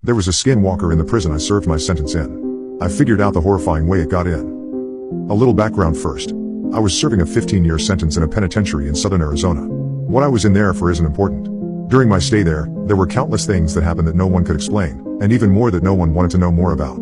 There was a skinwalker in the prison I served my sentence in. I figured out the horrifying way it got in. A little background first. I was serving a 15-year sentence in a penitentiary in southern Arizona. What I was in there for isn't important. During my stay there were countless things that happened that no one could explain, and even more that no one wanted to know more about.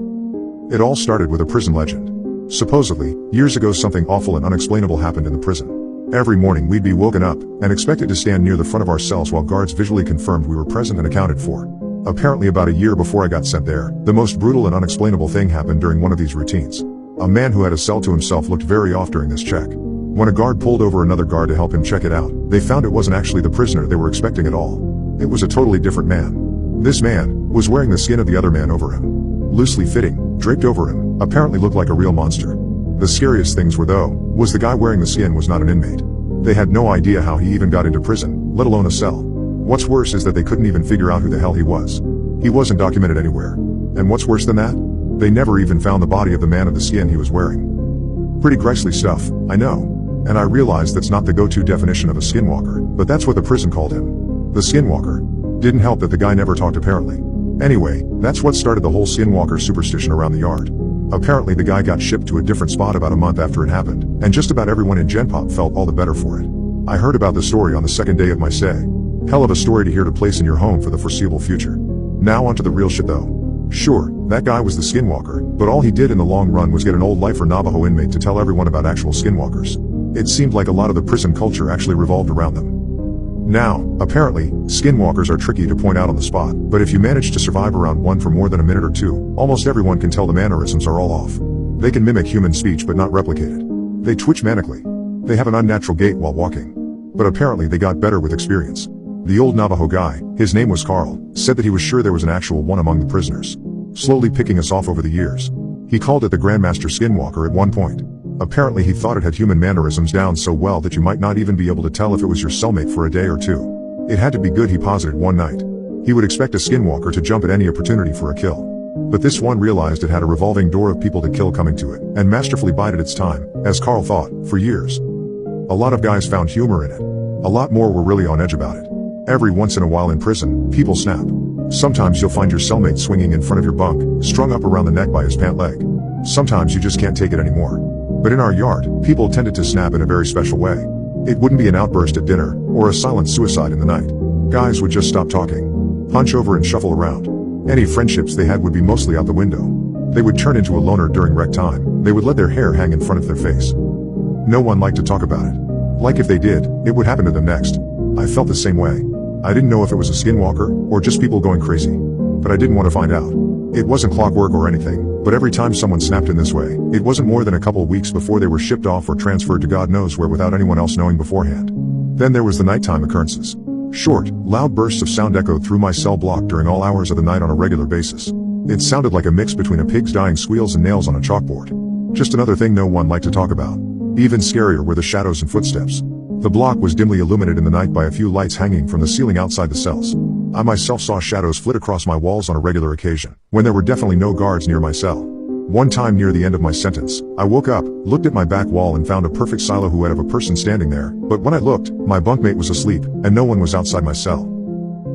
It all started with a prison legend. Supposedly, years ago something awful and unexplainable happened in the prison. Every morning we'd be woken up and expected to stand near the front of our cells while guards visually confirmed we were present and accounted for. Apparently about a year before I got sent there, the most brutal and unexplainable thing happened during one of these routines. A man who had a cell to himself looked very off during this check. When a guard pulled over another guard to help him check it out, they found it wasn't actually the prisoner they were expecting at all. It was a totally different man. This man was wearing the skin of the other man over him. Loosely fitting, draped over him, apparently looked like a real monster. The scariest things was the guy wearing the skin was not an inmate. They had no idea how he even got into prison, let alone a cell. What's worse is that they couldn't even figure out who the hell he was. He wasn't documented anywhere. And what's worse than that? They never even found the body of the man of the skin he was wearing. Pretty grisly stuff, I know. And I realize that's not the go-to definition of a skinwalker, but that's what the prison called him. The skinwalker. Didn't help that the guy never talked apparently. Anyway, that's what started the whole skinwalker superstition around the yard. Apparently the guy got shipped to a different spot about a month after it happened, and just about everyone in Gen Pop felt all the better for it. I heard about the story on the second day of my stay. Hell of a story to hear to place in your home for the foreseeable future. Now onto the real shit though. Sure, that guy was the skinwalker, but all he did in the long run was get an old lifer Navajo inmate to tell everyone about actual skinwalkers. It seemed like a lot of the prison culture actually revolved around them. Now, apparently, skinwalkers are tricky to point out on the spot, but if you manage to survive around one for more than a minute or two, almost everyone can tell the mannerisms are all off. They can mimic human speech but not replicate it. They twitch manically. They have an unnatural gait while walking. But apparently they got better with experience. The old Navajo guy, his name was Carl, said that he was sure there was an actual one among the prisoners. Slowly picking us off over the years. He called it the Grandmaster Skinwalker at one point. Apparently he thought it had human mannerisms down so well that you might not even be able to tell if it was your cellmate for a day or two. It had to be good, he posited one night. He would expect a skinwalker to jump at any opportunity for a kill. But this one realized it had a revolving door of people to kill coming to it, and masterfully bided its time, as Carl thought, for years. A lot of guys found humor in it. A lot more were really on edge about it. Every once in a while in prison, people snap. Sometimes you'll find your cellmate swinging in front of your bunk, strung up around the neck by his pant leg. Sometimes you just can't take it anymore. But in our yard, people tended to snap in a very special way. It wouldn't be an outburst at dinner, or a silent suicide in the night. Guys would just stop talking, hunch over and shuffle around. Any friendships they had would be mostly out the window. They would turn into a loner during rec time. They would let their hair hang in front of their face. No one liked to talk about it. Like if they did, it would happen to them next. I felt the same way. I didn't know if it was a skinwalker, or just people going crazy. But I didn't want to find out. It wasn't clockwork or anything, but every time someone snapped in this way, it wasn't more than a couple weeks before they were shipped off or transferred to God knows where without anyone else knowing beforehand. Then there was the nighttime occurrences. Short, loud bursts of sound echoed through my cell block during all hours of the night on a regular basis. It sounded like a mix between a pig's dying squeals and nails on a chalkboard. Just another thing no one liked to talk about. Even scarier were the shadows and footsteps. The block was dimly illuminated in the night by a few lights hanging from the ceiling outside the cells. I myself saw shadows flit across my walls on a regular occasion, when there were definitely no guards near my cell. One time near the end of my sentence, I woke up, looked at my back wall and found a perfect silhouette of a person standing there, but when I looked, my bunkmate was asleep, and no one was outside my cell.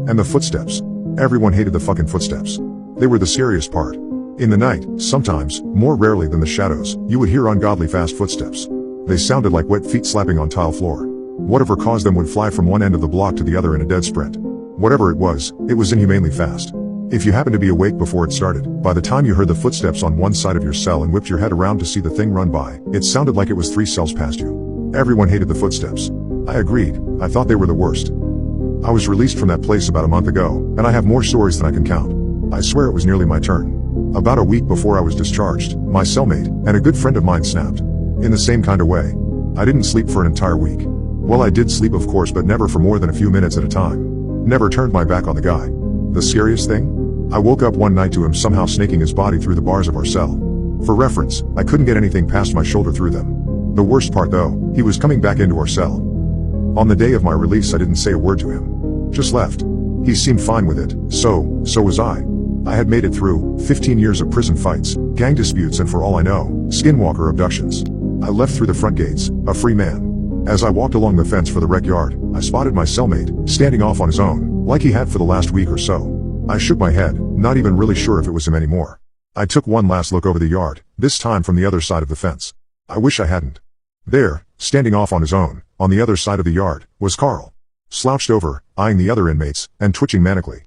And the footsteps. Everyone hated the fucking footsteps. They were the scariest part. In the night, sometimes, more rarely than the shadows, you would hear ungodly fast footsteps. They sounded like wet feet slapping on tile floor. Whatever caused them would fly from one end of the block to the other in a dead sprint. Whatever it was inhumanely fast. If you happened to be awake before it started, by the time you heard the footsteps on one side of your cell and whipped your head around to see the thing run by, it sounded like it was 3 cells past you. Everyone hated the footsteps. I agreed. I thought they were the worst. I was released from that place about a month ago, and I have more stories than I can count. I swear it was nearly my turn. About a week before I was discharged, my cellmate, and a good friend of mine snapped. In the same kind of way. I didn't sleep for an entire week. Well, I did sleep of course, but never for more than a few minutes at a time. Never turned my back on the guy. The scariest thing? I woke up one night to him somehow snaking his body through the bars of our cell. For reference, I couldn't get anything past my shoulder through them. The worst part though, he was coming back into our cell. On the day of my release I didn't say a word to him. Just left. He seemed fine with it, so was I. I had made it through 15 years of prison fights, gang disputes and for all I know, skinwalker abductions. I left through the front gates, a free man. As I walked along the fence for the rec yard, I spotted my cellmate, standing off on his own, like he had for the last week or so. I shook my head, not even really sure if it was him anymore. I took one last look over the yard, this time from the other side of the fence. I wish I hadn't. There, standing off on his own, on the other side of the yard, was Carl. Slouched over, eyeing the other inmates, and twitching manically.